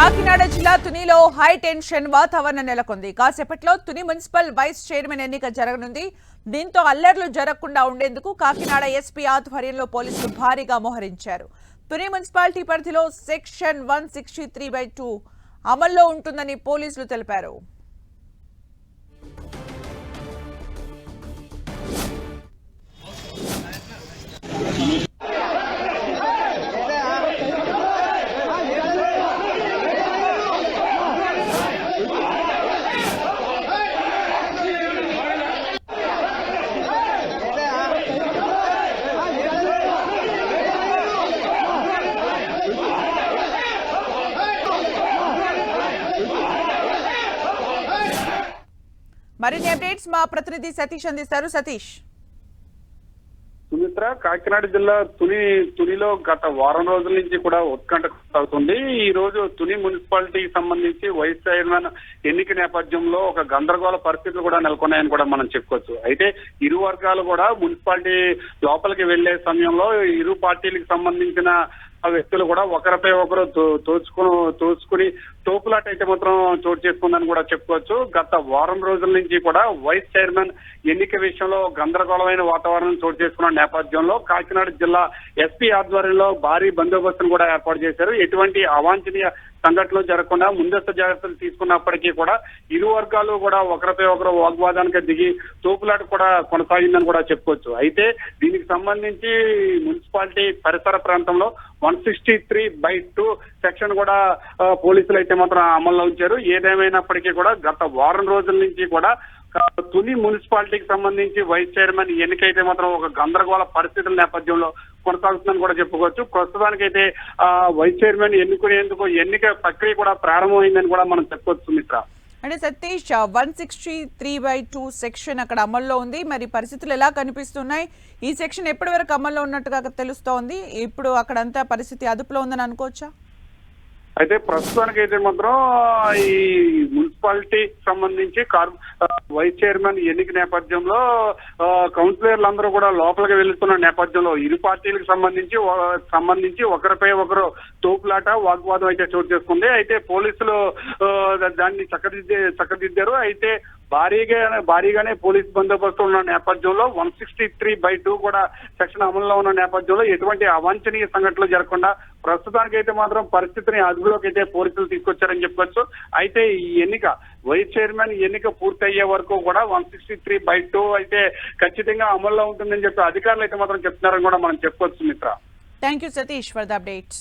కాకినాడ జిల్లా తునిలో high tension వాతావరణం నెలకొంది. కాసేపట్లో తుని మున్సిపల్ వైస్ చైర్మన్ ఎన్నిక జరగనుంది. దీంతో అల్లర్లు జరగకుండా ఉండేందుకు కాకినాడ ఎస్పీ ఆధ్వర్యంలో పోలీసులు భారీగా మోహరించారు. తుని మున్సిపాలిటీ పరిధిలో సెక్షన్ 163/2 అమల్లో ఉంటుందని పోలీసులు తెలిపారు. మరిన్ని అప్డేట్స్ మా ప్రతినిధి సతీష్ అందిస్తారు. సతీష్. సుమిత్ర, కాకినాడ జిల్లా తునిలో గత వారం రోజుల నుంచి కూడా ఉత్కంఠ కొనసాగుతుంది. ఈ రోజు తుని మున్సిపాలిటీకి సంబంధించి వైస్ చైర్మన్ ఎన్నిక నేపథ్యంలో ఒక గందరగోళ పరిస్థితులు కూడా నెలకొన్నాయని కూడా మనం చెప్పుకోవచ్చు. అయితే ఇరు వర్గాలు కూడా మున్సిపాలిటీ లోపలికి వెళ్లే సమయంలో ఇరు పార్టీలకు సంబంధించిన వ్యక్తులు కూడా ఒకరిపై ఒకరు తోచుకుని తోపులాట అయితే మాత్రం చోటు చేసుకుందని కూడా చెప్పుకోవచ్చు. గత వారం రోజుల నుంచి కూడా వైస్ చైర్మన్ ఎన్నిక విషయంలో గందరగోళమైన వాతావరణం చోటు చేసుకున్న నేపథ్యంలో కాకినాడ జిల్లా ఎస్పీ ఆధ్వర్యంలో భారీ బందోబస్తును కూడా ఏర్పాటు చేశారు. ఎటువంటి అవాంఛనీయ సంఘటనలు జరగకుండా ముందస్తు జాగ్రత్తలు తీసుకున్నప్పటికీ కూడా ఇరు వర్గాలు కూడా ఒకరిపై ఒకరు వాగ్వాదానికి దిగి తోపులాట కూడా కొనసాగిందని కూడా చెప్పుకోవచ్చు. అయితే దీనికి సంబంధించి మున్సిపాలిటీ పరిసర ప్రాంతంలో 163/2 సెక్షన్ కూడా పోలీసులు అయితే మాత్రం అమల్లో ఉంచారు. ఏదేమైనప్పటికీ కూడా గత వారం రోజుల నుంచి కూడా తుని మున్సిపాలిటీకి సంబంధించి వైస్ చైర్మన్ ఎన్నికైతే మాత్రం ఒక గందరగోళ పరిస్థితుల నేపథ్యంలో కొనసాగుతుందని కూడా చెప్పుకోవచ్చు. ప్రస్తుతానికైతే వైస్ చైర్మన్ ఎన్నుకునేందుకు ఎన్నిక ప్రక్రియ కూడా ప్రారంభమైందని కూడా మనం చెప్పుకోవచ్చు. సుమిత్ర, అంటే సతీష్, 163/2 సెక్షన్ అక్కడ అమల్లో ఉంది. మరి పరిస్థితులు ఎలా కనిపిస్తున్నాయి? ఈ సెక్షన్ ఎప్పటి వరకు అమల్లో ఉన్నట్టుగా తెలుస్తోంది. ఇప్పుడు అక్కడంతా పరిస్థితి అదుపులో ఉందని అనుకోవచ్చా? అయితే ప్రస్తుతానికైతే మాత్రం ఈ మున్సిపాలిటీ సంబంధించి వైస్ చైర్మన్ ఎన్నిక నేపథ్యంలో కౌన్సిలర్లు అందరూ కూడా లోపలికి వెళ్తున్న నేపథ్యంలో ఇరు పార్టీలకు సంబంధించి ఒకరిపై ఒకరు తోపులాట వాగ్వాదం అయితే చోటు చేసుకుంది. అయితే పోలీసులు దాన్ని చక్కదిద్దారు. అయితే భారీగానే పోలీస్ బందోబస్తు ఉన్న నేపథ్యంలో 163/2 కూడా సెక్షన్ అమల్లో ఉన్న నేపథ్యంలో ఎటువంటి అవాంఛనీయ సంఘటనలు జరగకుండా ప్రస్తుతానికైతే మాత్రం పరిస్థితిని అదుపులోకి అయితే పోలీసులు తీసుకొచ్చారని చెప్పుకోవచ్చు. అయితే ఈ ఎన్నిక వైస్ చైర్మన్ ఎన్నిక పూర్తి అయ్యే వరకు కూడా 163/2 అయితే ఖచ్చితంగా అమల్లో ఉంటుందని చెప్పి అధికారులు అయితే మాత్రం చెప్తున్నారని కూడా మనం చెప్పుకోవచ్చు. మిత్ర, thank you Satish for the updates.